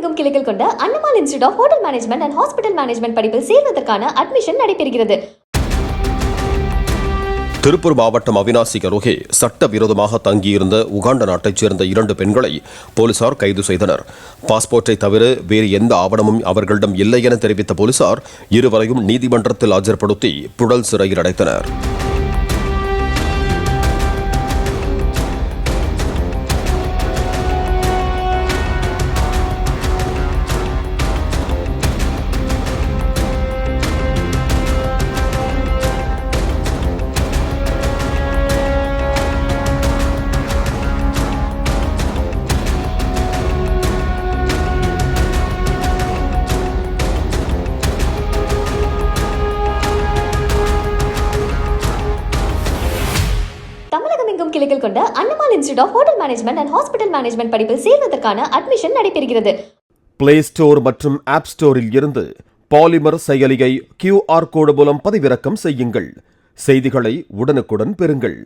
தமிழகமெங்கும் கிளைகள் கொண்ட அண்ணமால் institute of hotel management and hospital management படிப்பில் சேர்வதற்கான அட்மிஷன் நடைபெறுகிறது. திருப்பூர் மாவட்டம் அவிநாசி அருகே சட்டவிரோதமாக தங்கியிருந்த உகாண்டா நாட்டைச் சேர்ந்த 2 பெண்களை போலீசார் கைது செய்தனர். பாஸ்போர்ட்டை தவிர வேறு எந்த ஆவணமும் அவர்களிடம் இல்லை என தெரிவித்த போலீசார் இருவரையும் நீதிமன்றத்தில் ஆஜர்படுத்தி புழல் சிறையில் அடைத்தனர். தமிழகமெங்கும் கிளைகள் கொண்ட அண்ணமால் institute of hotel management and hospital management படிப்பில் சேர்வதற்கான அட்மிஷன் நடைபெறுகிறது. பிளே ஸ்டோர் மற்றும் ஆப் ஸ்டோரில் இருந்து பாலிமர் செயலியை QR கோடு மூலம் பதிவிறக்கம் செய்யுங்கள். செய்திகளை உடனுக்குடன் பெறுங்கள்.